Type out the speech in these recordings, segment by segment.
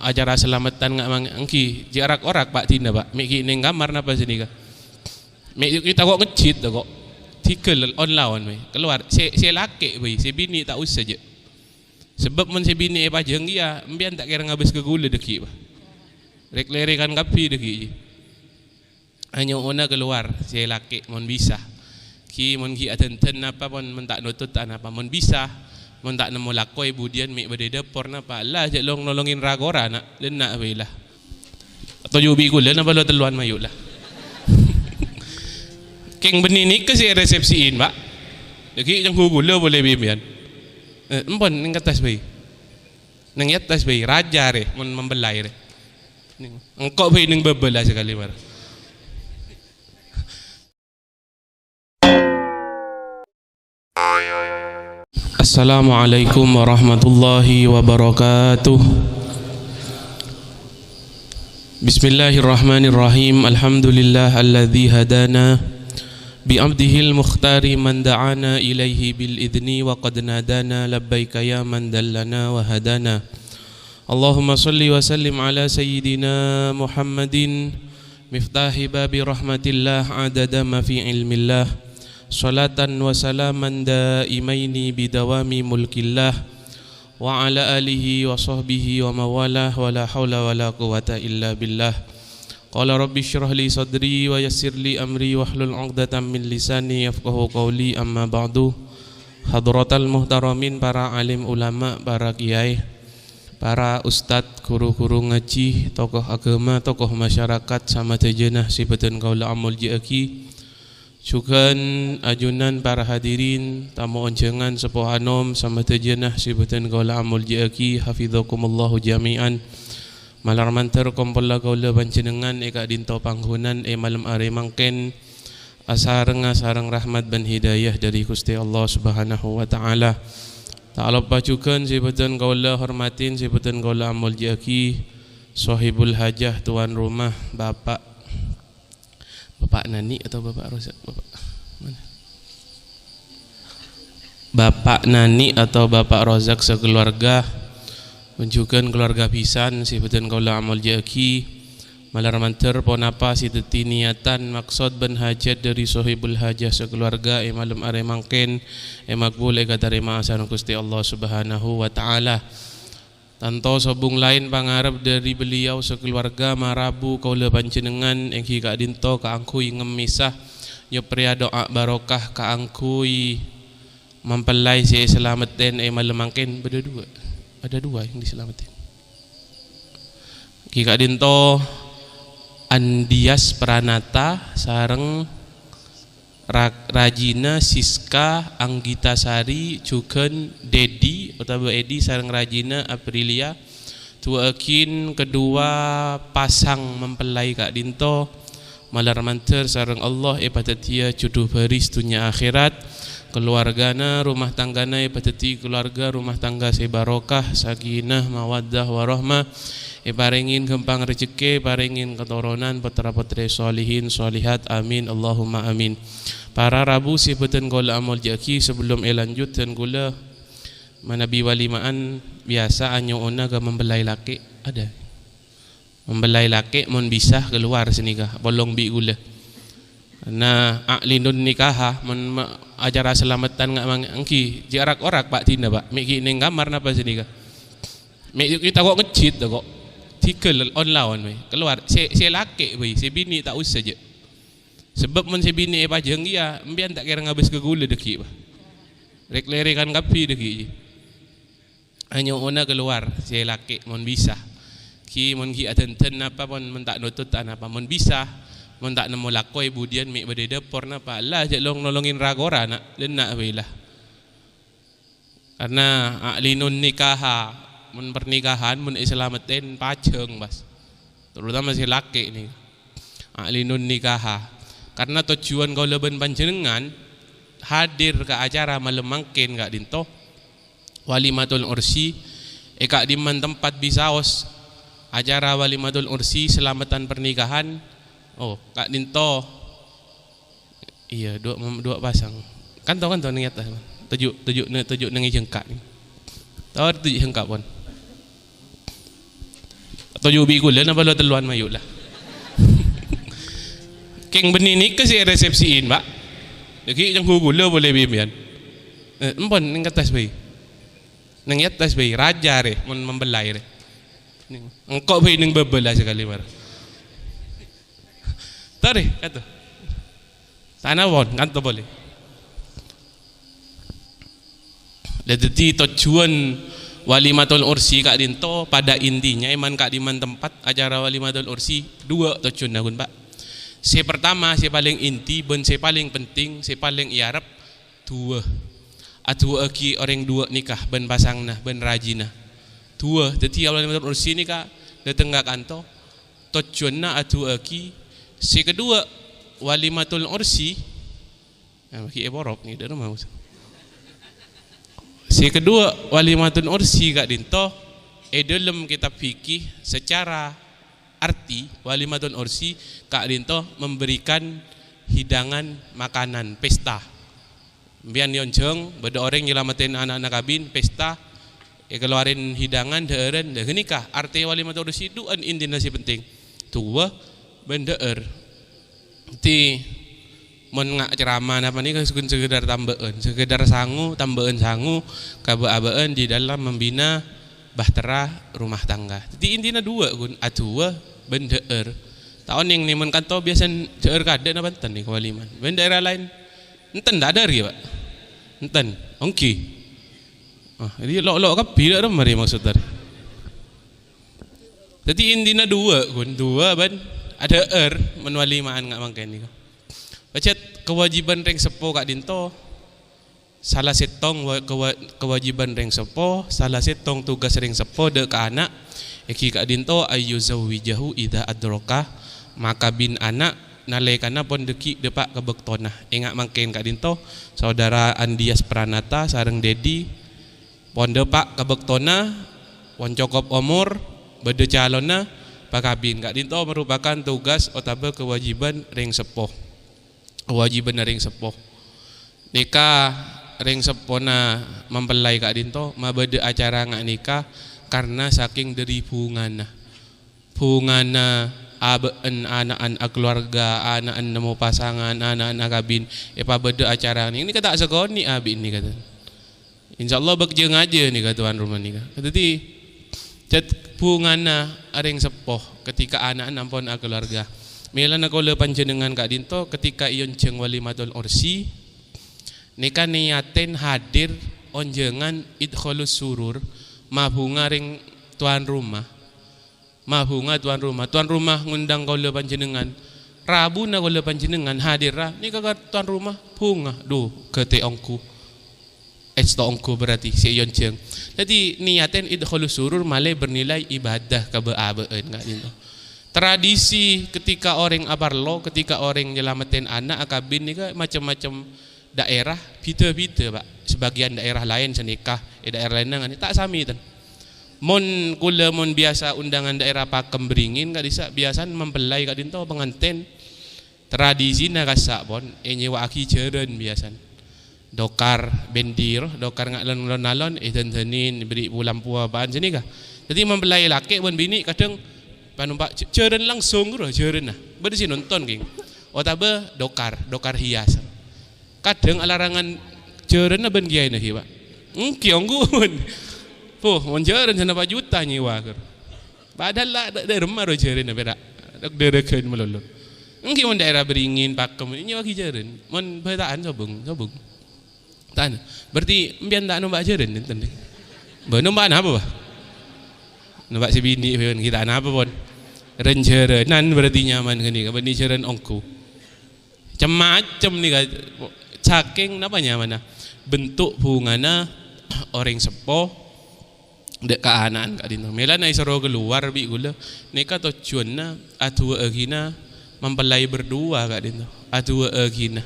acara selamatan ngak mangki jarak-orak pak tina pak miki ning kamar napa sini ka miki kita kok ngecit kok tikel online keluar saya laki boy saya bini tak usah je sebab mun saya bini pajeng dia mbian tak kira ngabis ke gula deki pak rek lerekan kapi deki hanya ona keluar saya laki mun bisa ki mun ki atenten apa pun mun tak nutut apa mun bisa mun tak nemu lakoi budian mik bade depor napa lah je long nolongin ragora nak lenak bailah atau jubi kula napa lo teluan mayuk lah keng beni ni ke si resepsiin pak deki jang gula boleh bimian empon ning atas bayi nang atas bayi raja re mun membelai re engkau bayi ning bebelah sekali mar. Assalamualaikum warahmatullahi wabarakatuh. Bismillahirrahmanirrahim. Alhamdulillah alladzi hadana bi abdihil mukhtari man da'ana ilaihi bil idni wa qad nadana labbaika ya man dallana wa hadana. Allahumma salli wa sallim ala sayyidina Muhammadin miftahi babi rahmatillah adada ma fi ilmillah. Salatan wa salaman daimaini bidawami mulkillah wa ala alihi wa sahbihi wa mawalah wa la hawla wa la quwata illa billah. Qala rabbi syrah li sadri wa yassir li amri wa hlul 'uqdatam min lisani yafqahu qawli amma ba'du. Hadratal muhtaramin, para alim ulama, para kiai, para ustad, guru-guru ngaji, tokoh agama, tokoh masyarakat sama tejenah sibatan kaula amul jiaki. Syukan ajunan para hadirin tamu oncengan sepuh anom sama tejenah sibatan kaula amul jiaki hafizakumullahu jami'an. Malar mantar kompola kaula panjenengan eka dinto panghunan malam are mangken asareng rahmat dan hidayah dari Gusti Allah Subhanahu wa taala. Tak lupa syukan sibatan kaula hormatin sibatan kaula amul jiaki sahibul hajah, tuan rumah, bapak Nani atau Bapak Rozak? Mana? Bapak Nani atau Bapak Rozak sekeluarga, menunjukkan keluarga pisan sibatan kaula amal jaki malar manter ponapa siteti niatan maksud ben hajat dari sahibul hajah sekeluarga malam are mangken makbul katarima asan Gusti Allah Subhanahu wa taala. Tanto sabung lain pangarap dari beliau sekeluarga marabu kaula panjenengan engki ka dinto ka angkui ngemisah nyepria doa barokah ka angkui mempelai si selamaten malam mangken ada dua yang diselamatin ki ka dinto Andias Pranata sareng Rajina Siska Anggitasari Jugen Dedi atau Edi sareng Rajina Aprilia tuakin kedua pasang mempelai kak dinto malar manter sareng Allah patatia jodoh baris dunia akhirat keluargana rumah tanggana patati keluarga rumah tangga sebarokah sakinah mawaddah warahmah paringin gempang rezeki paringin keturunan putra-putri solihin solihat amin Allahumma amin. Para rabu sibatan kaula amal jaki sebelum lanjut dan gula manabi walimaan biasa anyo ona ga membelai laki ada membelai laki mon bisa keluar sini kah bolong bi gula nah aklindun nikah mon acara selamatan ngak mangki jarak-orak pak tina pak miki ning kamar napa sini kah miki kita kok ngecit kok tikel online keluar saya laki boy saya bini tak usah je sebab mun saya bini pajeng dia mbian tak kira ngabis ke gula deki pak rek lerekan kapi deki hanya ona keluar saya laki mun bisa ki mun ki atenten apa pun mun tak nutut apa mun bisa mun tak nemu lakoi budian mik bade depor napa lah je long nolongin ragora nak lenak bailah karena aklinun nikaha mun pernikahan mun islamaten pajeng bas terutama si laki ni aklinun nikaha karena tujuan kau leben panjenengan hadir ke acara malam mangkin kak dinto walimatul ursi kak diman tempat bisaos acara walimatul ursi selamatan pernikahan kak dinto iya dua pasang kan ning atas tujuk nengi jengkak tahu tujuk jengkak pun Tojubi gula na balo teluan mayu lah. Keng beninik ke si resepsiin pak. Jadi yang gula boleh bimbingan. Empon neng atas bayi. Neng atas bayi raja re membelai re. Engkau bayi neng bebelah sekali mar. Tari kata. Tanah won kan boleh. Jadi tujuan walimatul ursi kak dinto pada intinya iman kak diman tempat acara walimatul ursi dua tujuan nagun pak. Si pertama, si paling inti, ben si paling penting, si paling iarap dua. Atu aki orang dua nikah ben pasang nah, ben rajina. Dua. Jadi kalau walimatul ursi nikah datang ke kantor, tujuanna atu aki. Si kedua walimatul ursi, maki eborok ni dah mau. Si kedua walimatul ursi kak dinto, dalam kitab fikih secara arti walimatul ursi kak dinto memberikan hidangan makanan pesta. Biar nyonjong beda orang nyelamatin anak-anak kabin pesta keluarin hidangan deureun deh nikah. Arti walimatul ursi duan intina si penting. Tua bendeer. Ti mun ngak ceramah apa nih sekedar tambahan, sekedar sangu tambahan sangu kabe-abean di dalam membina bahtera rumah tangga. Jadi intinya dua kun atua bendeer. Tahun yang nimun kanto biasa deer kada na Banten nih kewaliman. Ben daerah lain enten tak ada ri pak. Enten, ongki. Jadi lok kapi dah mari maksud tadi. Jadi intinya dua kun dua ben ada menwalimaan ngak mangken ni. Bacet kewajiban reng sepo kak dinto salah setong kewajiban reng sepo, salah setong tugas reng sepo de ke anak eki kak dinto ayu zawijahu idza adroka maka bin anak nalekana pon deki depak kebektona ingat mangken kak dinto saudara Andias Pranata sareng Dedi pon depak kebektona pon cokop umur bede calonna pakabin kak dinto merupakan tugas atau kewajiban reng sepo, kewajiban reng sepo nikah reng sepona mempelai kak dinto mabede acara ngak nikah karena saking dari bungana abeen anak-anak keluarga anak-anak nemu pasangan anak-anak kabin bede acara ini kata sekoni abi ini kata insyaallah bekerja aja nih kata tuan rumah nih jadi cat bungana reng sepoh ketika anak-anak pon keluarga milana kula panjenengan kak dinto ketika ion jeng walimatul ursi nika niaten hadir onjengan idkhalus surur mabunga ring tuan rumah tuan rumah ngundang kula panjenengan Rabu na kula panjenengan hadir nika tuan rumah bunga duh kete ongku esto ongku berarti si ion jeng jadi niaten idkhalus surur male bernilai ibadah kebeabeen kak dinto. Tradisi ketika orang abarlo, ketika orang nyelamatin anak akabin ni macam-macam daerah beda-beda pak. Sebagian daerah lain senikah, daerah lain ngan tak sami tan. Mon kula mon biasa undangan daerah Pakem Beringin kak disa biasa mempelai kak dinto pengantin. Tradisi na kasak pon nyewa aki jeren biasa. Dokar bendir, dokar ngalon-alon tenin beri lampu apaan sini kah. Jadi mempelai laki pun bini kadang panumpak jeren langsung jeren nah berdisi nonton geng otabe dokar hias kadang alarangan jeren na ben giai nah hiwa kiong gun mon jeren sana pa juta nyewa ker padahal lah dari rumah jeren na berak derekeun melulu mon daerah Beringin Pakem nyewa ki jeren mon betaan sobung tan berarti mbian tak nombak jeren enten nombak apa bah nampak si bini kita apa pun renjerenan berarti nyaman gini kan renjerenan ongku macam-macam nih kan saking apa nyaman bentuk bungana orang sepo dek ke anak kak dino mela na isoro keluar bi gula neka tujuanna atua agina mempelai berdua kak dino atua agina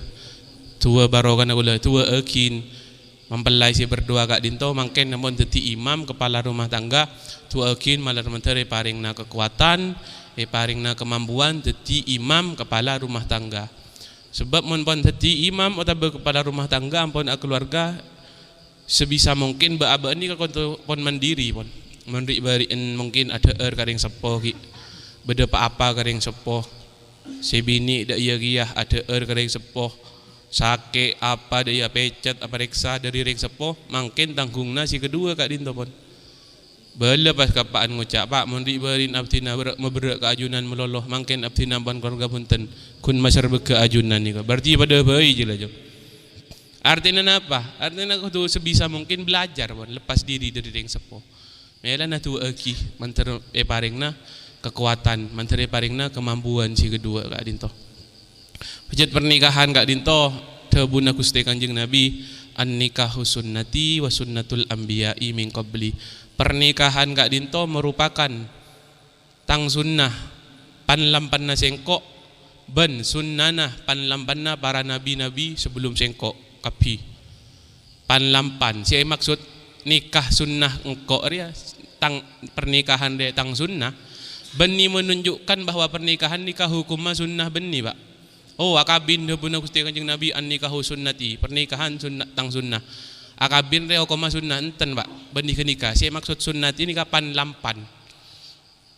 tua barokan gula tua agin mempelai si berdua kak dinto mangken namun dadi imam kepala rumah tangga tua akin malar menteri paring na kekuatan paring na kemampuan dadi imam kepala rumah tangga sebab mun pon dadi imam atau kepala rumah tangga ampun keluarga sebisa mungkin baabaan ni pon mandiri pon menrik bariin mungkin ada karing sepoh ki beda apa karing sepoh si bini dak iya giyah ada karing sepoh sake apa dia pecet apa reksa dari ring sepoh mungkin tanggungna si kedua kak dinto pon bala pas kapaan ngucap pak menrik barin abdina meberak keajunan meloloh mungkin abdina pon keluarga punten kun masyar keajunan ni berarti pada bayi je lah jom. Artinya apa? Artinya aku tu sebisa mungkin belajar pun lepas diri dari ring sepoh. Melah na tu aki manter paringna kekuatan, manter paringna kemampuan si kedua kak dinto. Pejat pernikahan kak dinto tebuna Gusti Kanjeng Nabi an-nikahu sunnati wa sunnatul anbiya'i min qabli. Pernikahan kak dinto merupakan tang sunnah panlampanna sengkok ben sunnanah panlampanna para nabi-nabi sebelum sengkok kapi panlampan si maksud nikah sunnah engkok dia tang pernikahan dia tang sunnah beni menunjukkan bahwa pernikahan nikah hukumnya sunnah beni pak. Oh akabin debuna Gusti Kanjeng Nabi an nikahu sunnati pernikahan sunnah tang sunnah akabin dia hukumnya sunnah enten pak beni ke nikah si maksud sunnati nikah panlampan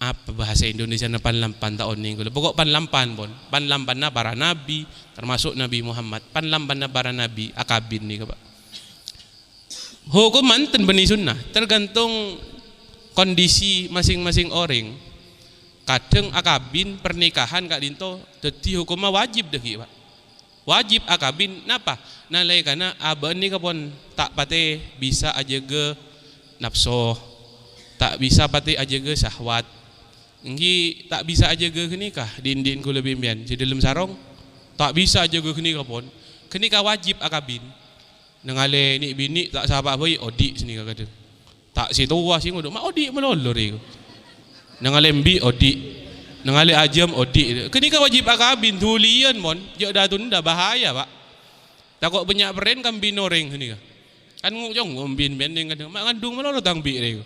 apa bahasa Indonesia na panlampan tahun ni pokok panlampan pun panlampan na para nabi termasuk Nabi Muhammad panlampan na para nabi akabin ni pak. Hukum manten beni sunnah tergantung kondisi masing-masing orang. Kadang akabin pernikahan kak dinto jadi hukumnya wajib dah pak. Wajib akabin napa? Nalai karena abang ni kapon tak pate bisa aja ke nafsu, tak bisa pate aja ke syahwat. Enggi tak bisa aja ke nikah din-din ku lebih mian. Jadi dalam sarong tak bisa aja ke nikah pun. Kenikah wajib akabin. Nengale ni bini tak sahabat boy odi sini kata. Tak si tua sing uduk mak odi melolor iku. Nengale mbi odi. Nengale ajam odi. Kenikah wajib akabin tulian mon. Je dah tunda bahaya pak. Takut banyak beren kan binoreng sini kah. Kan ngujong ngombin bendeng kan mak ngandung melolor tang bi rek.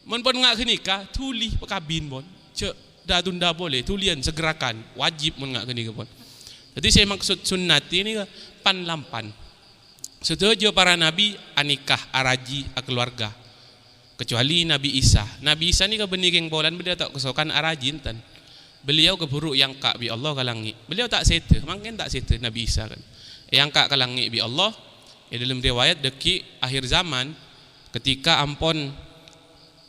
Mon pon ngak kenikah tuli pakabin mon. Cek dah tunda boleh tulian segerakan wajib mon ngak kenikah pon. Jadi saya maksud sunnat ini panlampan. Setuju para nabi anikah araji keluarga. Kecuali Nabi Isa. Nabi Isa ni kebenikeng bolan beliau tak kesokan araji enten. Beliau keburu yang kak bi Allah kalangi. Beliau tak sete, mungkin tak sete Nabi Isa kan. Yang kak kalangi bi Allah. Dalam riwayat deki akhir zaman ketika ampon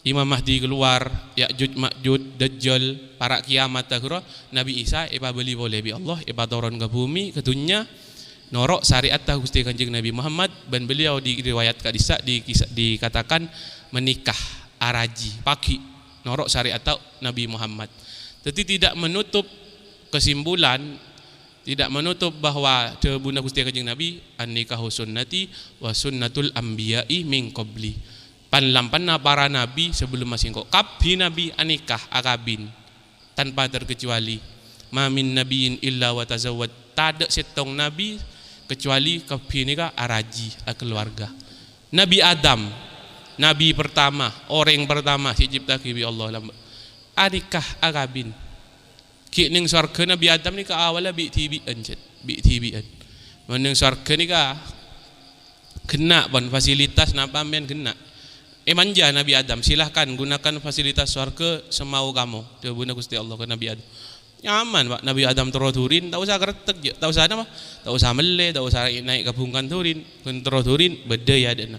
Imam Mahdi keluar, Ya'juj Ma'juj, Dajjal, para kiamat akhirah, Nabi Isa iba beli boleh bi Allah, iba turun ke bumi, ke dunia, norok syariat Gusti Kanjeng Nabi Muhammad dan beliau diriwayatkan dikatakan menikah araji pagi norok syariat Nabi Muhammad. Jadi tidak menutup kesimpulan, tidak menutup bahwa debuna Gusti Kanjeng Nabi an-nikahu sunnati wa sunnatul anbiya'i min qabli. Panlampanna para nabi sebelum masing kok kabi nabi anikah akabin tanpa terkecuali ma min nabiyin illa wa tazawwad tak ada setong nabi kecuali kabi nikah araji keluarga. Nabi Adam nabi pertama orang pertama si cipta bi Allah anikah akabin ki ning surga Nabi Adam nikah awalnya bi tibian mening surga nikah kena pun fasilitas napa men kena. Manja Nabi Adam, silahkan gunakan fasilitas surga semau kamu. Debuna Gusti Allah ke Nabi Adam. Nyaman pak Nabi Adam terodurin, tak usah keretek je, tak usah apa, tak usah mele, tak usah naik kabungkan turin, kun terodurin beda ya dena.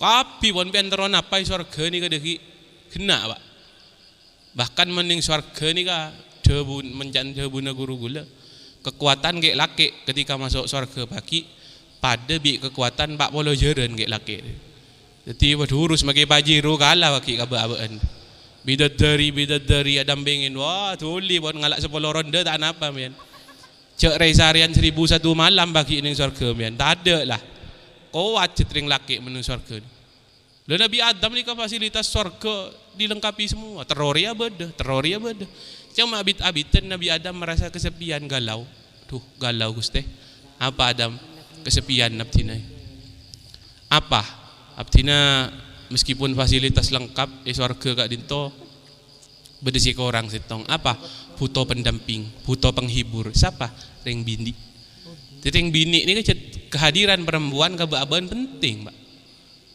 Tapi pun pian teron apa surga ni kadeki kena pak. Bahkan mending surga ni ka debun menjan debuna guru gula. Kekuatan gek laki ketika masuk surga pagi pada bi kekuatan 40 jeren gek laki. Jadi urus makai pajiru kalah bagi kabar-kabaran. Bidadari adam bengin wah tuli buat ngalak 10 ronde tak apa men. Cek resarian 1001 malam bagi ning surga men. Tak ada lah. Kuat cetring laki menuju surga. Lalu Nabi Adam ni kan fasilitas surga dilengkapi semua. Teroria beda. Cuma abit-abitan Nabi Adam merasa kesepian galau. Tuh galau Gusti. Apa Adam kesepian naftina. Apa? Abtina meskipun fasilitas lengkap surga kak dinto berdesi ke orang setong apa butuh pendamping butuh penghibur siapa ring bini. Ring bini ini kehadiran perempuan kebaban penting pak.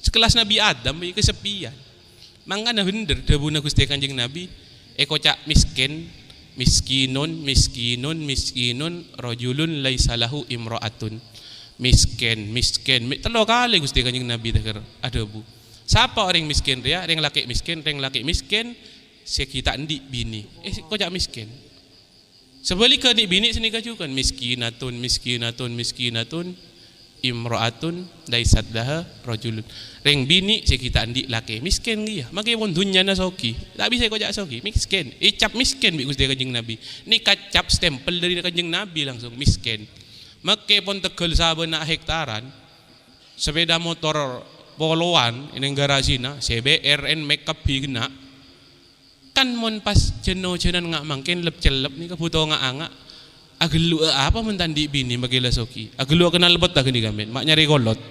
Sekelas Nabi Adam kesepian Mangkana bener debuna Gusti Kanjeng Nabi kocak miskin, miskinun rajulun laisa lahu imraatun. Miskin telo kali Gusti Kanjeng Nabi teker ada bu. Siapa orang miskin dia? Orang laki miskin sekita ndi bini. Kocak miskin. Sebaliknya di bini sini kajukan miskinatun imraatun laisat laha rajulun. Reng bini sekita ndi laki miskin dia. Maki pun dunya na soki. Tak bisa kocak soki miskin. Cap miskin bi Gusti Kanjeng Nabi. Ni kacap stempel dari Kanjeng Nabi langsung miskin. Maki pun tegel saben nak hektaran. Sepeda motor poloan ini garasina CBRN makeup bigna kan mon pas jeno-jenan ngak mangkin lep-celep ni kebutuh ngak-angak agelu apa mentandi bini magila soki agelu kenal lebet tak ni gamen mak nyari kolot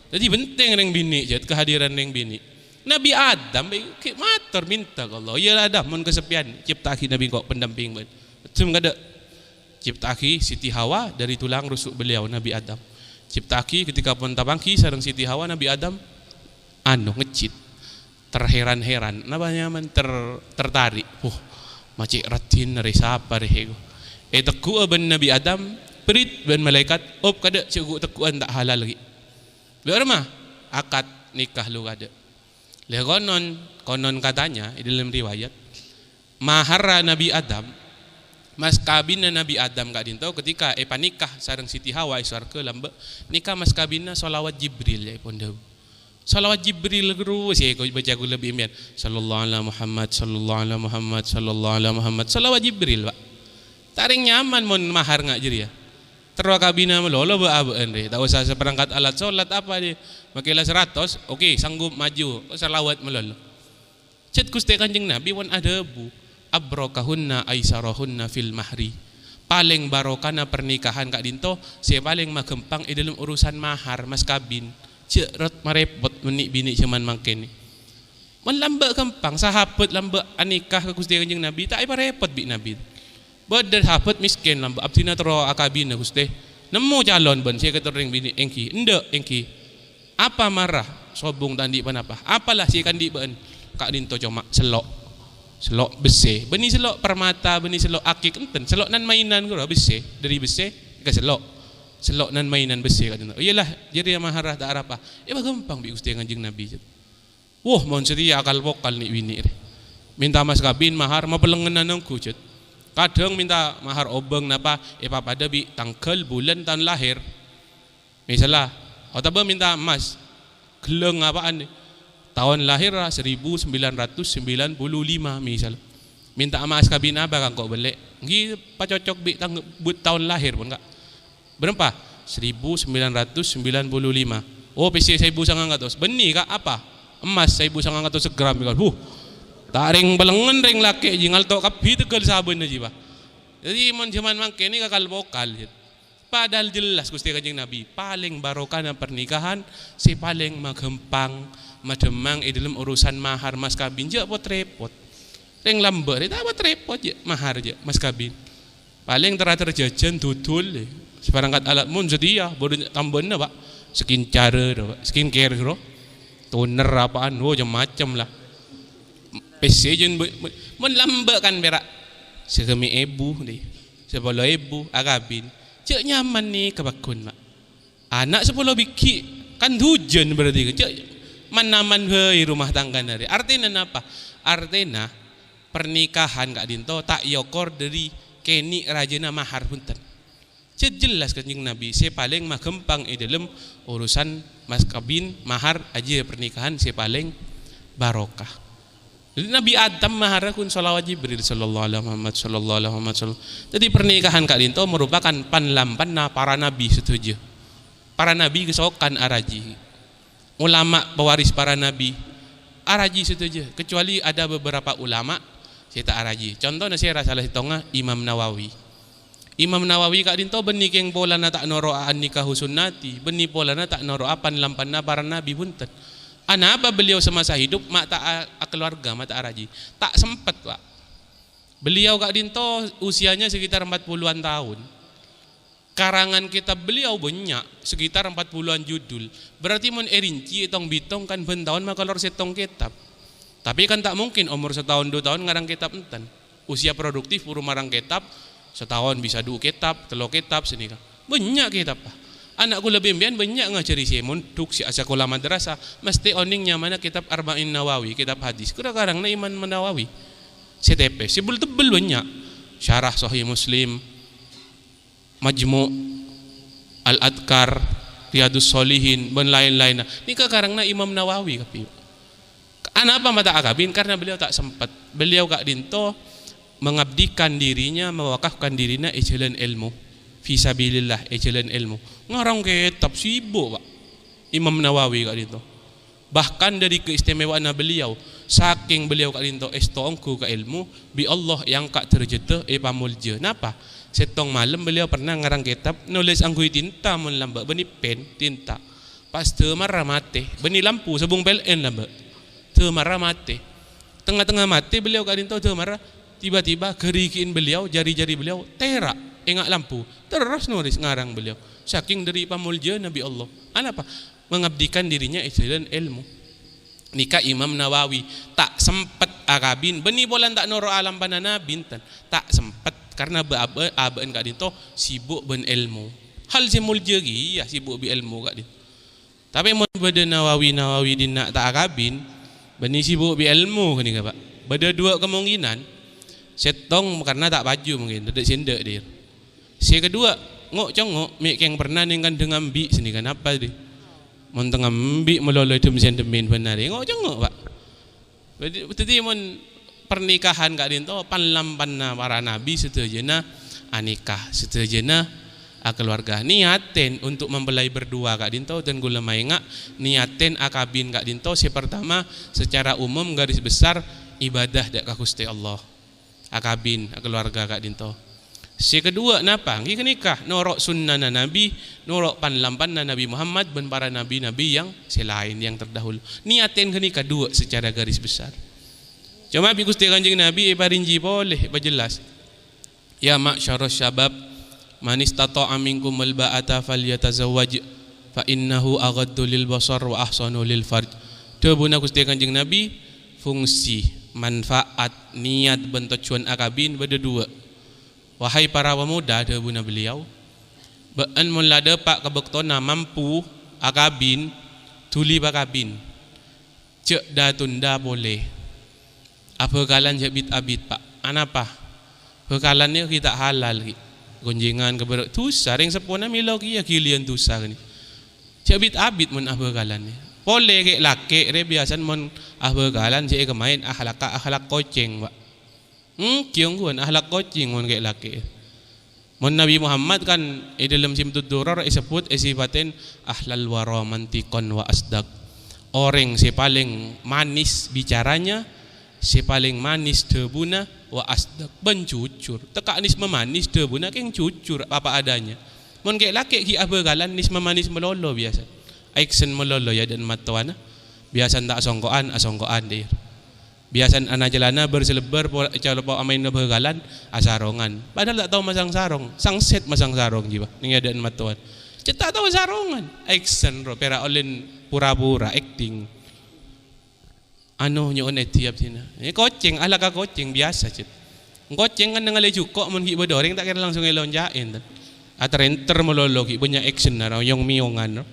jadi penting reng bini jat kehadiran reng bini Nabi Adam ke mater minta ke Allah ya Adam mon kesepian ciptaki Nabi kok pendamping ben betul kada ciptaki Siti Hawa dari tulang rusuk beliau Nabi Adam ciptaki ketika pun tabangki sareng Siti Hawa Nabi Adam ngecit terheran-heran napa nyaman tertarik macik ratin dari siapa reh teku ben Nabi Adam perit ben malaikat kada cikgu tekuan tak halal lagi biar mah akad nikah lu kada le konon katanya di dalam riwayat mahar Nabi Adam mas kabinna Nabi Adam kak dinto ketika panikah sareng Siti Hawa iswarke lambe nikah mas kabinna solawat Jibril ya pondau salawat Jibril terus ya kau baca aku lebih impian sallallahu alaihi Muhammad sallallahu alaihi Muhammad sallallahu alaihi Muhammad salawat Jibril pak taring nyaman mon mahar ngak jadi ya terus kabina melolo baabaan deh tak usah seperangkat alat solat apa deh makilah 100 oke sanggup maju salawat melolo cet Gusti Kanjeng Nabi wan ada bu abrokahunna aisarahunna fil mahri paling barokana pernikahan kak dinto saya paling magempang dalam urusan mahar mas kabin cerat marepot menik bini cuman mangken ni melambak gampang sahabat lambak anikah ke Gusti Kanjeng Nabi tak apa repot bi Nabi badar sahabat miskin lambak abdina tero akabina Gusti nemu calon ben saya kata ring bini engki apa marah sobung tandi panapa apalah si kandi ben kak dinto cuma selok besi beni selok permata beni selok akik enten selok nan mainan gua besi dari besi ke selok nan mainan besi kat dinto iyalah jadi maharah tak apa gampang bi Gusti Kanjeng Nabi mon setia akal vokal ni bini minta mas kabin mahar mapelengenan nangku cet kadang minta mahar obeng napa pada bi tanggal bulan tahun lahir misalnya atau minta emas geleng apaan tahun lahir 1995 misal minta emas kabin apa kan kok beli ngi pacocok bi tahun lahir pun enggak berapa 1995 PC 1900 benih kak apa emas 1900 gram kan taring belengen ring laki jingal tok kapi tegel saben aja pak jadi zaman mangke ini kakal vokal padahal jelas Gusti Kanjeng Nabi paling barokahna pernikahan si paling magempang mademang dalam urusan mahar mas kabin je pot repot ring lamber itu apa repot je mahar je mas kabin paling teratur jajan dudul seperangkat alat mun sedia baru tambahan pak skincare bro toner apaan macam lah PC jen mun lambak kan berak segemi ibu deh 10 ibu agabin cek nyaman nih kebakun mak anak 10 biki kan hujan berarti cek manaman hei rumah tangga dari artinya apa artinya pernikahan kak dinto tak yokor dari keni rajana mahar punten jelas Kanjeng Nabi saya paling magempang dalam urusan mas kabin mahar aja pernikahan saya paling barokah. Jadi Nabi Adam mahar kun salawat Jibril sallallahu alaihi Muhammad sallallahu alaihi Muhammad. Jadi pernikahan kak dinto merupakan panlampanna para nabi setuju. Para nabi kesokan araji. Ulama pewaris para nabi araji setuju. Kecuali ada beberapa ulama saya tak araji. Contohnya saya salah hitungan Imam Nawawi. Imam Nawawi kak dinto benih keng pola na tak noro an nikahu sunnati benih pola na tak noro apan lampanna para nabi punten apa beliau semasa hidup mak tak keluarga mak tak araji tak sempat pak beliau kak dinto usianya sekitar 40-an tahun karangan kitab beliau banyak sekitar 40-an judul berarti mun erinci etong bitong kan ben tahun maka lor setong kitab Tapi kan tak mungkin umur setahun 2 tahun ngarang kitab enten. Usia produktif buru marang kitab setahun bisa 2 kitab, 3 kitab sini kan. Banyak kitab pak. Anakku lebih mbian banyak ngajari simun duk si asakula madrasah mesti oningnya mana kitab Arba'in Nawawi, kitab hadis. Kadang-kadang na Imam Nawawi. CTP, sibul tebel banyak. Syarah Sahih Muslim, Majmu' Al-Adkar, Riyadus Solihin, dan lain-lain. Ini karena Imam Nawawi kapi. Kenapa mata akabin? Karena beliau tak sempat. Beliau kak dinto mengabdikan dirinya, mewakafkan dirinya jalan ilmu. Fisabilillah jalan ilmu. Ngarang kitab sibuk pak. Imam Nawawi kak dinto. Bahkan dari keistimewaan beliau, saking beliau kak dinto estongku ke ilmu, bi Allah yang kak terjeta pamulja. Napa? Setong malam beliau pernah ngarang kitab nulis anggui tinta mun lambak beni pen tinta. Pas teu marah mate, beni lampu sabung PLN lambak. Teu marah mate. Tengah-tengah mate beliau kak dinto teu marah, tiba-tiba gerikin beliau, jari-jari beliau terak engak lampu. Terus nulis ngarang beliau. Saking dari pamulja Nabi Allah. Apa? Mengabdikan dirinya jalan ilmu. Nikah Imam Nawawi tak sempat akabin beni bolan tak noro alam panana bintan tak sempat karena abaan kak dinto sibuk ben ilmu. Hal semulja gi ya sibuk bi ilmu kak dinto. Tapi mun beda Nawawi dina tak akabin beni sibuk bi ilmu kan pak. Beda 2 kemungkinan. Setong karena tak baju mungkin dedak sendek dia. Si kedua ngok congok mik yang pernah dengan bi sini kan apa dia. Mun tengah mbik meloloi dem sendemin benar. Ngok congok pak. Jadi mun pernikahan kak dinto panlampanna para nabi seterjena anikah seterjena keluarga niaten untuk mempelai berdua kak dinto dan gula mainga niaten akabin kak dinto si pertama secara umum garis besar ibadah dak ka Gusti Allah akabin keluarga kak dinto. Si kedua napa ngi nikah norok sunnah nabi norok panlampanna Nabi Muhammad dan para nabi-nabi yang selain yang terdahulu niaten nikah 2 secara garis besar. Cuma bi Gusti Kanjeng Nabi parinji boleh jelas. Ya ma'syarus syabab man istata'a minkumul ba'ata falyatazawwaj fa innahu aghaddu lil basar wa ahsanu lil farj. Debuna Gusti Kanjeng Nabi fungsi, manfaat, niat ben tujuan akabin beda 2. Wahai para pemuda debuna beliau, beun mun lada pak kebektona mampu akabin tuli bakabin. Cek da tunda boleh. Apa kalan jabit abit pak? Anapa? Bekalannya kita halal ki. Gonjengan keberak tu saring sepona milau ki ya kilian tu ni. Jabit abit mun apa kalannya. Boleh ke laki re biasan mun apa kalan je kemain akhlak koceng pak. Kiong kuan akhlak koceng mun ke laki. Mun Nabi Muhammad kan dalam simtud durar disebut sifatin ahlal wara mantiqan wa asdaq. Orang si paling manis bicaranya, si paling manis debuna wa asdaq ben jujur. Teka nis memanis debuna keng jujur apa adanya. Mun ke laki ki apa galan nis memanis melolo biasa. Aiksen melolo ya dan matuana. Biasan tak songkoan asongkoan dia. Biasan anak jalana berselebar kalau mau amain bergalan asarongan. Padahal tak tahu masang sarong, sangset masang sarong jiwa. Ini ada matuan. Cetak tahu sarongan. Action ro pera olin pura-pura acting. Ano nyon tiap sini. Ini koceng ala ka koceng biasa cet. Koceng kan ngalai cukup mun ki bedoreng tak kira langsung elonjain. Atrenter melolo ki punya action na raw yung miongan.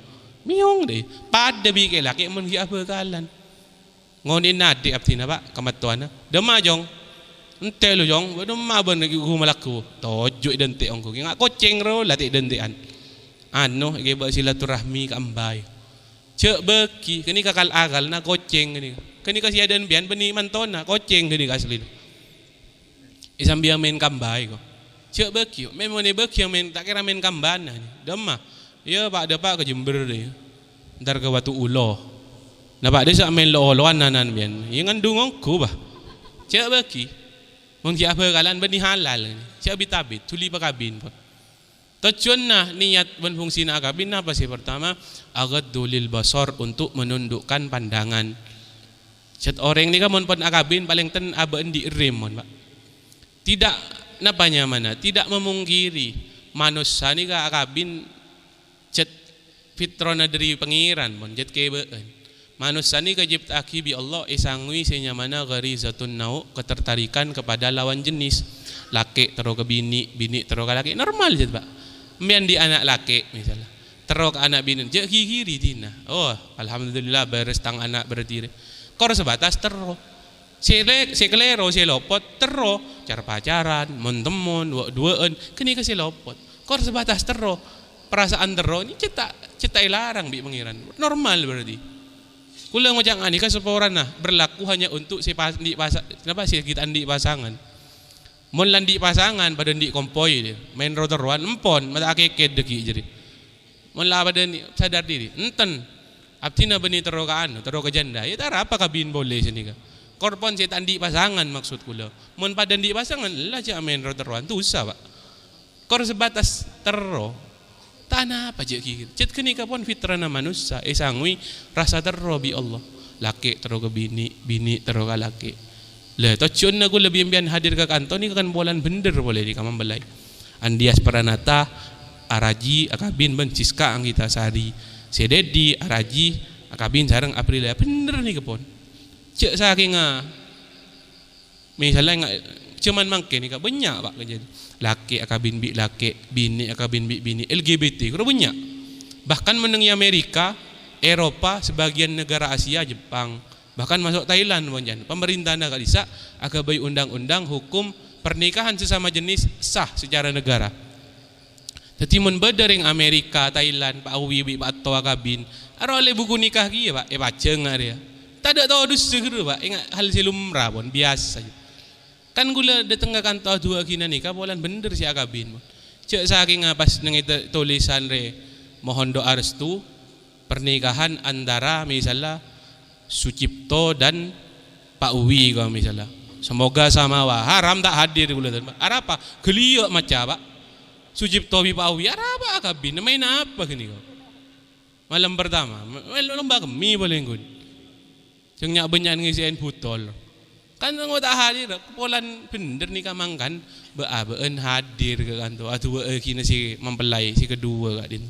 Miong deh. Pada bi ke laki mun ki apa galan. Ngonin nadi abtina pak kamatuana dema jong ente lu jong dema ben ku malaku tojo identik ongko ngak koceng ro lati identikan anu ge ba silaturahmi ka ambay cek beki kini kakal agal na koceng kini kasih adan bian beni mantona koceng kini kasli isam biang main kambay ko cek beki memone beki yang main tak kira main kambana dema ya pak ada pak ke Jember deh ntar ke Watu Ulo. Nah pak desa main loan nanan bian, yang ngandung ku bah, cak baki, mungkin apa kalan bani halal, cak bitabit, tuli bakabin pak. Tujuan nah niat berfungsi nak akabin apa sih pertama aghaddu lil basar untuk menundukkan pandangan. Cet orang ni kan mun pun akabin paling ten abaan di rem mon pak. Tidak napanya mana, tidak memungkiri manusia ni ka akabin cet fitrona dari pengiran mon cet kebeen. Manusia ni kajibtaki bi Allah isangui senya mana gharizatun nau, ketertarikan kepada lawan jenis. Laki terus ke bini, bini terus ke laki, normal je Pak. Mian di anak laki misalnya. Terus ke anak bini, je kiri tina. Oh, alhamdulillah beres tang anak berdiri. Kor sebatas terus. Si kelero si lopot terus cara pacaran, montemon, duaan, kini ke si lopot. Kor sebatas terus. Perasaan terus ni cetak larang bi pengiran. Normal berarti. Kula ngojang ani ka seporan nah berlaku hanya untuk si di kenapa sih kita andi pasangan. Mun landi pasangan pada di kompoi dia. Main rotor-roan empon mata akeket deki jadi. Mun la pada sadar diri. Enten abtina beni terokaan, teroka janda. Ya tara apa kabin boleh sini ka. Korpon si andi pasangan maksud kula. Mun pada di pasangan lah cak main rotor-roan tu usah Pak. Kor sebatas tero tanah apa je kiri. Cet kenika pun fitrana manusia. Sangui rasa terro bi Allah. Laki terro ke bini, bini terro ke laki. Lah tocun aku lebih impian hadir ke kantor ni kan bolan bener boleh di kamar belai. Andias Pranata, Araji, Akabin ben Ciska Anggita Sari. Sededi, Araji, Akabin sareng Aprilia bener ni kepon. Cek saking misalnya cuman mangke ni ka banyak Pak kejadian. Laki akabin bi laki, bini akabin bi bini, LGBT kudu banyak. Bahkan menengi Amerika, Eropa, sebagian negara Asia, Jepang, bahkan masuk Thailand bonjan. Pemerintah negara disa akabai undang-undang hukum pernikahan sesama jenis sah secara negara. Jadi mun bedering Amerika, Thailand, Pak Awi bi Pak Atto akabin, aro le buku nikah ki Pak, baca enggak dia. Tak ada tahu dus segera Pak, ingat hal silumrah pun biasa saja. Kan gula datang ke kantor dua kina nikah bolan bener si akabin. Cek saking pas nang tulisan re mohon doa restu pernikahan antara misalnya Sucipto dan Pak Uwi kalau misalnya. Semoga sama wah haram tak hadir gula dan apa? Geliok macam Pak. Sucipto bi Pak Uwi apa akabin main apa gini kau? Malam pertama, lomba kemi boleh ngun. Jengnya benyan ngisiin butol. Kan nggak tak hadir, kepolan bener nih kamang kan, beaben hadir ke kantor, atau kini si mempelai si kedua kak din.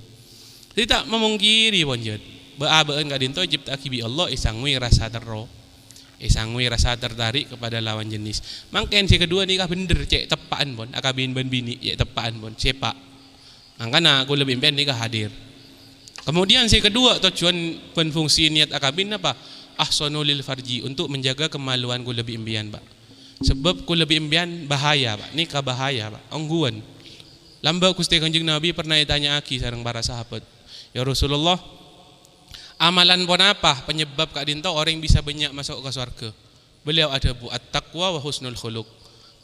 Jadi tak memungkiri bonjat, beaben kak din tu cipta kibi Allah isangui rasa terro, isangui rasa tertarik kepada lawan jenis. Mangken si kedua nih kah bener cek tepaan pon, akabin ben bini, cek tepaan pon, sepak. Mangkana aku lebih ben nih kah hadir. Kemudian si kedua tujuan penfungsi niat akabin apa? Ahsanu lil farji untuk menjaga kemaluan ku lebih imbian Pak. Sebab ku lebih imbian bahaya Pak. Nikah bahaya Pak. Ongguan. Lamba Gusti Kanjeng Nabi pernah ditanya aki sareng para sahabat. Ya Rasulullah, amalan pun apa penyebab kak dinto orang bisa banyak masuk ke surga? Beliau ada bu at-taqwa wa husnul khuluq.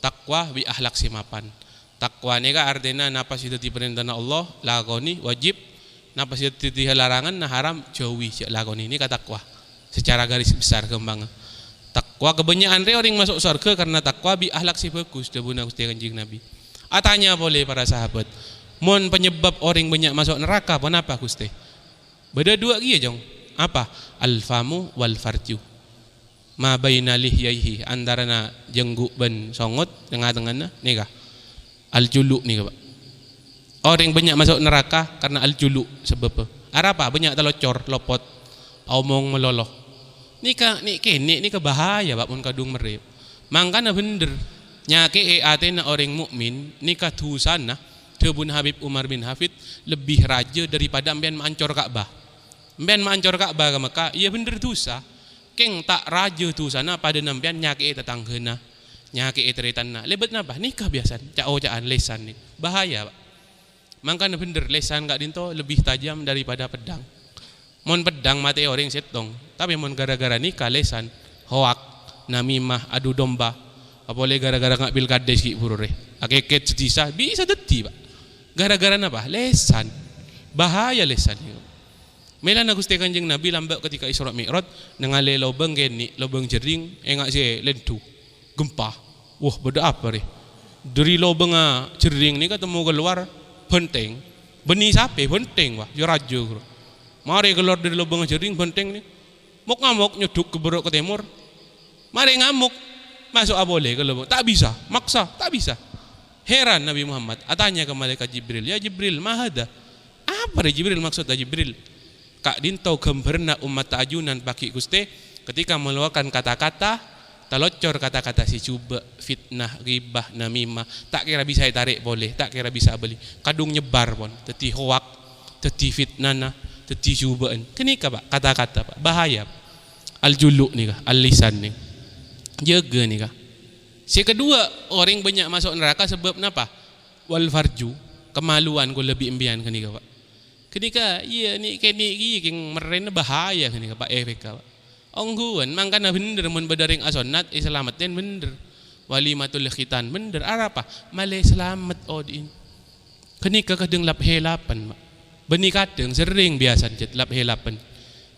Takwa bi akhlak simapan. Takwa ni ka artinya napa situ diperintahna Allah lakoni wajib, napa situ dilarangan nah haram jauhi lakoni. Ini kata takwa. Secara garis besar kembang takwa kebanyakan orang masuk surga karena takwa bi akhlak si bagus debuna Gusti Kanjeng Nabi. Atanya boleh para sahabat, mon penyebab orang banyak masuk neraka apa napa Gusti? Beda dua kia jong. Apa? Al-famu wal farju. Ma baina lihyaihi antarana jengguk ben songot tengah-tengahna nika. Al-julu nika Pak. Orang banyak masuk neraka karena al-julu sebab apa? Banyak telocor, lopot, omong meloloh. Nika bahaya Pak mun kadung merep. Mangkana bener nyake atena orang mukmin nika tusana tebun Habib Umar bin Hafid lebih raja daripada ambian mancor Ka'bah. Ambian mancor Ka'bah ke Mekah, iya bener dosa. Keng tak raja tusana pada nambian nyake tetanggana, nyake teretanna. Lebet napa? Nikah biasa, caan lesan ni. Bahaya Pak. Mangkana bener lesan gak dinto lebih tajam daripada pedang. Mon pedang mati orang setong, tapi mon gara-gara nikah lesan, hoak, namimah, adu domba, apalagi gara-gara nggak pilkades ki purure, akeket sedisa bisa deti Pak, gara-gara apa? Lesan, bahaya lesan. Melan Gusti Kanjeng Nabi lambak ketika Isra Mi'raj, nengale lobeng geni, lobeng jering, engak si lentu, gempa, wah beda apa re? Dari lobeng jering ni ketemu keluar benteng, benih sapi benteng wah, jurajo. Mari keluar dari lubang jering benteng ni, mok ngamuk nyuduk ke berok ke timur, mari ngamuk masuk abole ke lubang, tak bisa, maksa, tak bisa. Heran Nabi Muhammad, atanya ke malaikat Jibril, ya Jibril, mahada, apa Jibril maksudnya Jibril? kak dinto gemberna umat ajunan paki Gusti ketika mengeluarkan kata-kata talocor kata-kata si cuba fitnah ribah namimah tak kira bisa tarik boleh tak kira bisa beli kadung nyebar pun teti hoak teti fitnah nah teti cubaan kenika pak kata-kata pak bahaya al juluk nih kah al lisan nih jaga nih kah si kedua orang banyak masuk neraka sebab kenapa wal farju kemaluan ko lebih embian kenika pak kenika iya ni kini king merena bahaya kenika pak efek pak ongguan mangkana bener mun badaring asonat islamatin bener walimatul khitan bener apa malay selamat odin kenika kadeng lap helapan mak beni kadeng sering biasa jet lap helapan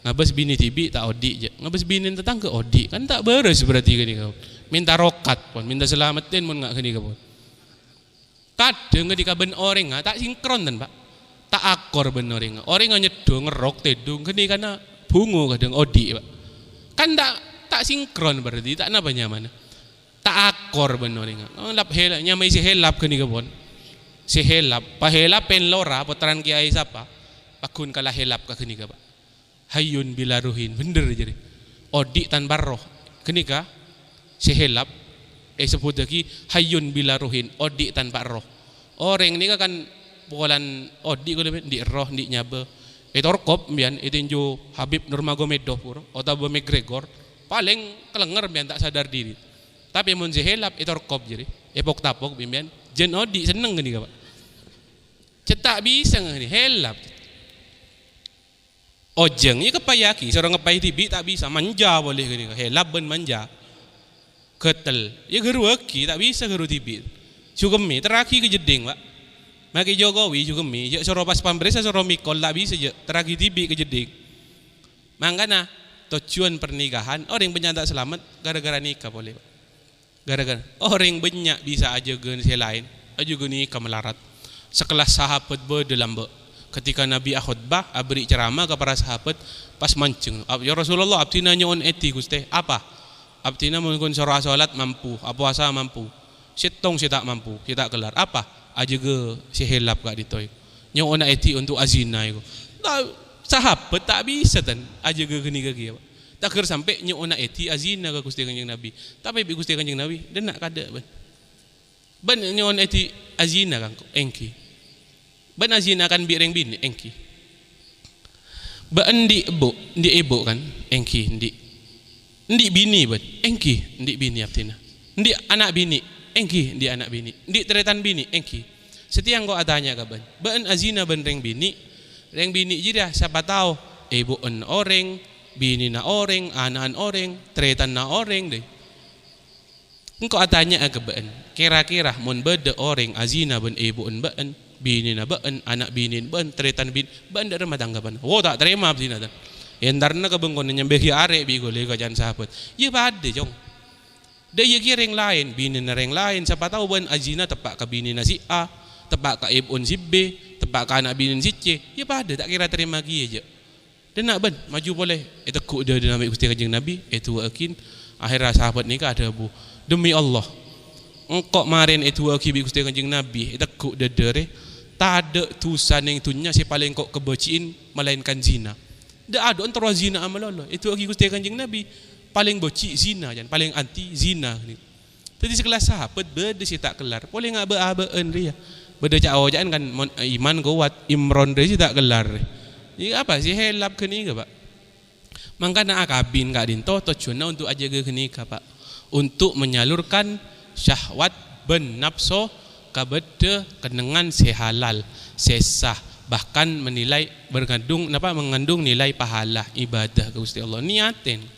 ngabas bini tibi tak odi je ngabas bini tetangga odi kan tak beres berarti kenika minta rokat pun minta selamatin mun ngak kenika pun kadeng ketika ben orang tak sinkron dan pak tak akor ben orang nyedong ngerok tedung kenika na bungu kadeng odi pak kan tak sinkron berarti tak napa nyaman tak akor benar ingat lap helap nyamai si helap kenika pun si helap pahelap pen lora putaran kiai siapa pakun kalah helap ka kenika pak hayun bila ruhin bener jadi odi tanpa roh kenika si helap sebut lagi hayun bila ruhin odi tanpa roh orang ini kan bukan odi ko di roh di nyabe Torkop bian itinju Habib Nurmagomedov pur atau McGregor paling kelenger bian tak sadar diri tapi mun sehelap Torkop jadi epok tapok bian jen odi seneng gini pak cetak bisa ngani helap ojeng ini kepayaki seorang ngepai tibi tak bisa manja boleh gini helap ben manja ketel ya geru aki tak bisa geru tibi sugemi teraki kejeding pak maki Jokowi juga mi, je soro pas pambresa soro mikol tak bisa je teragi tibi kejedik. Mangkana tujuan pernikahan orang banyak tak selamat gara-gara nikah boleh. Gara-gara orang banyak bisa aja gen si lain, aja gen nikah melarat. Sekelas sahabat dalam ketika Nabi khutbah beri ceramah kepada sahabat pas mancing. Ya Rasulullah abdina nyon eti Gusti apa? Abdina mungkin salat mampu, puasa mampu. Sitong si tak mampu, kita kelar apa? Aja ge si helap kak ditoy nyawa nak eti untuk azina itu sahabat tak bisa tan aja ge geni ge tak ker sampai nyawa nak eti azina ke Gusti Kanjeng Nabi tapi bi Gusti Kanjeng Nabi dan nak kada ban nyawa nak eti azina kang engki ban azina kan bi reng bini engki ba endi ibu kan engki endi bini ban engki endi bini aptina endi anak bini engki di anak bini di teretan bini engki setiang kau adanya kaban ban azina ban reng bini jadi siapa tahu ibu en orang bini na orang anak orang teretan na orang deh engkau adanya kaban kira-kira mun beda orang azina ban ibu en ban bini na ban anak bini ban teretan bini ban dari rumah tangga ban tak terima azina dan entarna kabengkon nyambehi arek bi gole ka jan sahabat ye pade jong dia kira yang lain, bini na yang lain. Siapa tahu ban azina tepak ke bini na si A, tepak ke ibun si B, tepak ke anak bini si C. Ya pada tak kira terima kia aja. Dan nak ban maju boleh. Itu ku dia Nabi Gusti Kanjeng Nabi. Itu akin akhirnya sahabat nikah ada bu. Demi Allah, engkau marin itu akibi Gusti Kanjeng Nabi. Itu ku dia dere. Tak ada tusan yang tunya si paling kok kebeciin melainkan zina. Dah ada antara zina amal Allah. Itu aki Gusti Kanjeng Nabi. Paling boci zina dan paling anti zina ni. Tadi sekelas sahabat beda si tak kelar. Boleh ngak be-abeun dia. Beda cak awajaan kan iman kuat Imron dia si tak kelar. Ini apa sih helap kenika Pak? Mangkana akabin kak dinto tujuannya untuk aja ke kenika Pak. Untuk menyalurkan syahwat ben nafsu kabede kenengan sehalal, sesah bahkan menilai mengandung nilai pahala ibadah ke Gusti Allah niatin.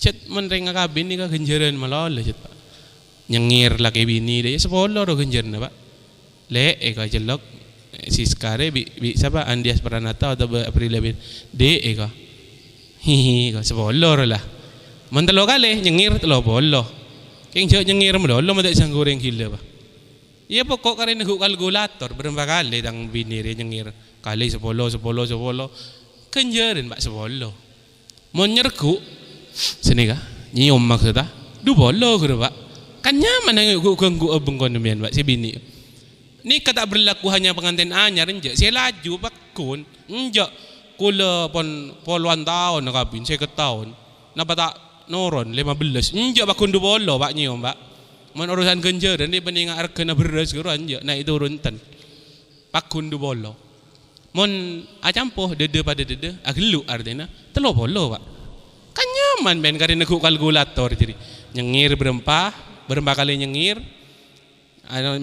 Cet menring kabin ni ka genjeran malala cet Pak. Nyengir laki bini dia sepolo ro genjerna Pak. Le ka jelok si skare bi siapa Andias Pranata atau Aprilia bin de ka. Hihi ka sepolo lah. Mentelo kali nyengir telo bolo. King je nyengir medolo mate sang goreng gila Pak. Iya pokok karena kalkulator berapa kali dang bini dia nyengir kali sepolo kenjeran Pak sepolo. Mau nyerku sini kah nyium maksudnya du bolo ke Pak kan nyaman yang ganggu bengkon demian Pak si bini ni kata berlaku hanya pengantin anyar enjak si laju Pak kun enjak kula pon puluhan tahun kabin 50 tahun. Napa tak noron 15. Enjak bakun bolo pak nyium pak. Mun urusan genjer dan dia peningat arkena beras guru anjak naik turun ten. Pakun bolo. Mun acampuh dede pada dede agelu artinya telo bolo pak. Kan nyaman ben karena ku kalkulator jadi nyengir berempah kali nyengir.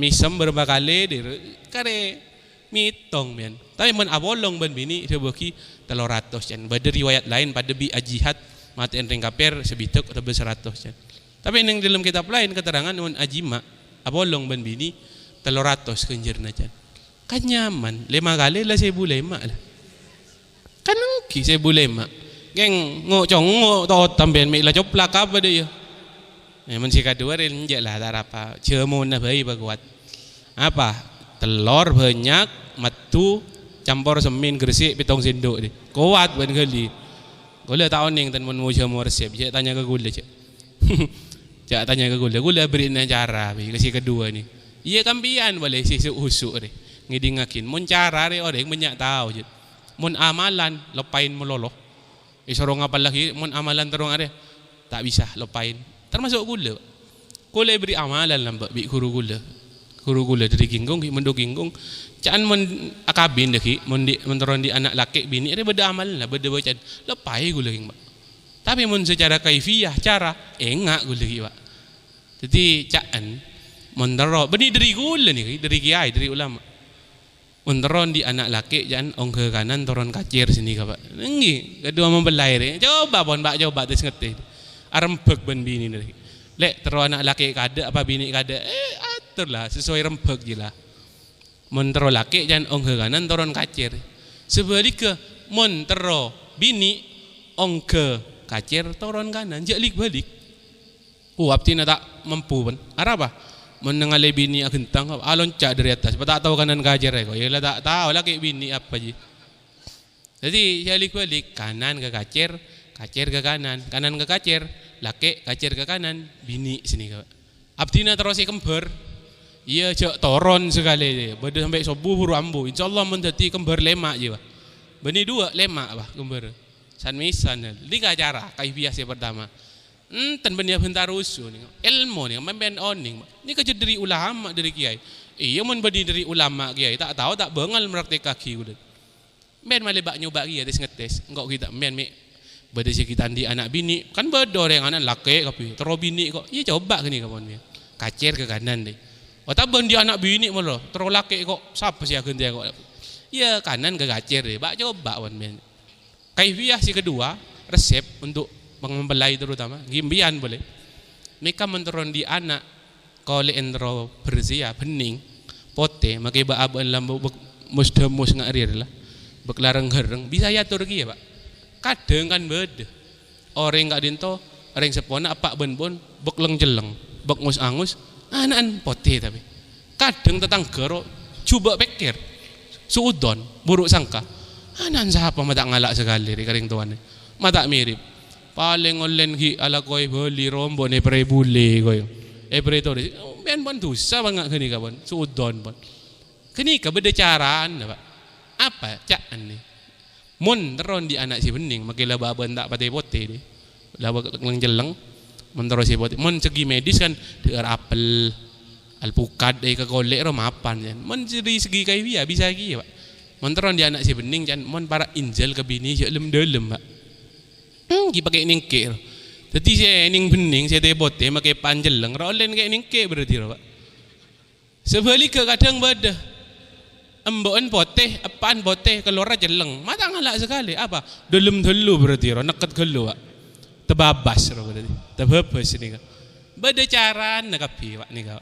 Misem berapa kali dir kare mitong men. Tapi mun abolong ben bini sebeki 300 jan. Bade riwayat lain pada bi ajihat mati enteng kaper sebituk atau 100 jan. Tapi yang dalam kitab lain keterangan mun ajima abolong ben bini 300 kenjerna jan. Kan nyaman 5 kali lah 1.500 lah. Kan engki 1.500. Geng ngocong to tamben mi la coplak apa deh ya. Memang si kedua renjak lah tak apa. Cemun nah bayi baguat. Apa? Telur banyak, matu, campur semin gresik pitong sendok deh. Kuat ban kali. Gula tahun yang tan mun mau jamu resep. Cak tanya ke gula cak. Cak tanya ke gula. Gula beri cara bi ke si kedua ni. Iya kampian boleh si usuk deh. Ngidingakin. Mun cara deh orang banyak tahu je. Mun amalan lepain meloloh. Sorong apa lagi? Mun amalan terong ada. Tak bisa lepain. Termasuk gula. Gula beri amalan lambat bi guru gula dari ginggung menduk ginggung. Can men akabin dah ki menteron di anak laki bini ada beda amalan lah beda bacan lepai gula ging pak. Tapi mun secara kaifiyah cara enggak gula ki pak. Jadi caan mentero beni dari gula ni dari kiai dari ulama. Menteron di anak laki jangan ong ke kanan toron kacir sini ka pak. Nenggi kedua membelai ni. Coba pon pak coba tes ngerti. Arempek ben bini dari. Lek tero anak laki kada apa bini kada aturlah sesuai rempek je lah. Mun tero laki jangan ong ke kanan toron kacir. Sebaliknya mun tero bini ong ke kacir toron kanan jalik balik. Abtina tak mampu pun. Arapa? Mun nangale bini agentang alon cak dari atas. Tak tahu kanan kacir ko. Yalah tak tahu laki bini apa je. Jadi jalik balik kanan ke kacir ke kanan ke kacir, laki kacir ke kanan, bini sini kau. Abdina terus kembar, iya cak toron sekali dia, beda sampai subuh buru ambu. InsyaAllah mendati kembar lemak je, beni 2 lemak bah kembar. San misan, liga cara kaifiyah yang pertama. Tan benia bentar usu ni, ilmu ni, memben oning. Ni kerja dari ulama dari kiai. Iya mun bedi dari ulama kiai, tak tahu tak bengal meraktek kaki udah. Men malebak nyoba kiai tes ngetes, engkau kita men beda kita di anak bini kan beda orang anak laki tapi terus bini kok iya coba gini kawan dia kacir ke kanan deh tak di anak bini malah terus laki kok siapa sih agen dia kok iya kanan ke kacir deh bak coba kawan men kaifiyah si kedua resep untuk mempelai terutama gimbian boleh mereka menturun di anak kalau entro berzia bening pote makai bak aban lambu musdemus ngarir lah beklareng gereng bisa ya turki ya pak. Kadang kan beda orang enggak dinto orang sepona apa ben-bon bek leng jeleng bek ngus-angus anak putih tapi kadang tetangga coba pikir suudon buruk sangka anak siapa mata ngalak sekali di kering tuan mata mirip paling online ki ala koi beli rombo ne pre bule koi pre to ben bon dosa banget gini kawan suudon bon kini ka beda caraan apa caan nih mun teron di anak si bening makilah baban tak patai pote deh laba keleng jeleng mun teron si pote mun segi medis kan deer apel alpukat ke golek ro mapan kan mun dari segi kaifiyah bisa lagi ya pak mun teron di anak si bening kan mun para injil ke bini je lem pak ki pakai ningke jadi saya ning bening saya teh pote makai panjeleng ro len kayak ningke berarti ro pak sebaliknya kadang beda emboan poteh, apaan poteh keluar jeleng, mata ngalak sekali. Apa? Dalam dulu berarti, nekat keluar, tebabas, berarti, tebabas ni kan. Beda cara nak kapi, wak ni kau.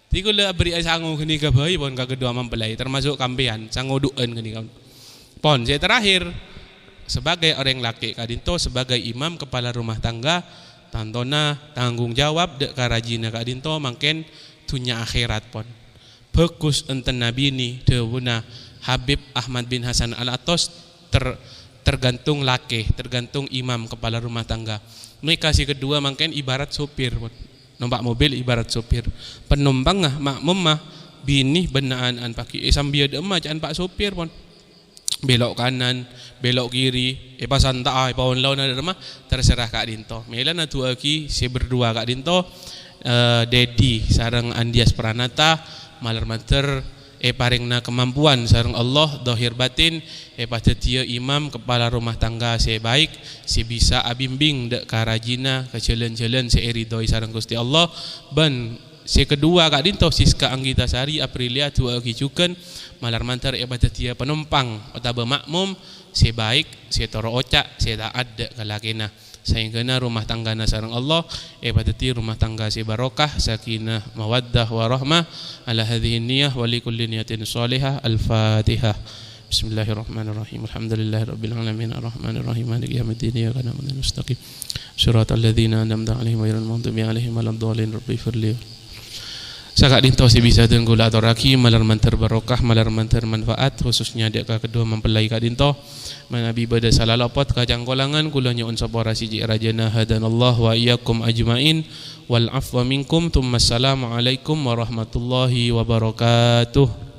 Tiga le beri sangu kini kapai, pon kau kedua mempelai, termasuk kampian, sangu duan kini kau. Pon saya terakhir sebagai orang laki kadinto, sebagai imam kepala rumah tangga, tantona tanggung jawab dek karajina kadinto, makin tunya akhirat pon. Bagus enten nabi ni dewuna Habib Ahmad bin Hasan Al-Atos tergantung laki, tergantung imam kepala rumah tangga. Mereka si kedua mungkin ibarat sopir, numpak mobil ibarat sopir. Penumpang makmum mah bini benaan an paki sambia demah jangan pak sopir pon. belok kanan, belok kiri, pasan tak paon lawan ada rumah terserah Kak Dinto. Melan atu aki si berdua Kak Dinto, Dedi sareng Andias Pranata malar manter paringna kemampuan sareng Allah dohir batin patetia imam kepala rumah tangga saya baik si bisa abimbing dek karajina kecelen-celen si eridoi sareng Gusti Allah ban si kedua Kak Dinto Siska Anggita Sari Aprilia tua kicuken malar mantar patetia penumpang otaba makmum si baik si toro ocak si taat dek kalakina sehingga rumah tanggana sareng Allah pateti rumah tangga si barokah sakinah mawaddah warahmah ala hadhihi niyyah wa likulli niyatin shalihah. Al-Fatihah. Bismillahirrahmanirrahim. Alhamdulillahirabbil alamin arrahmanir rahim maliki yaumiddin iyyaka na'budu wa iyyaka nasta'in shiratal ladzina an'amta 'alaihim ghairil maghdubi 'alaihim waladdallin rabbighfirli. Sakak Dinto si bisa tenggu atau raki malar mantar barokah malar mantar manfaat khususnya dek kedua mempelai Kak Dinto manabi bada salah lopot kacang kolangan kulanya unsapora siji rajana hadanallah wa iyyakum ajmain wal afwa minkum. Assalamualaikum warahmatullahi wabarakatuh.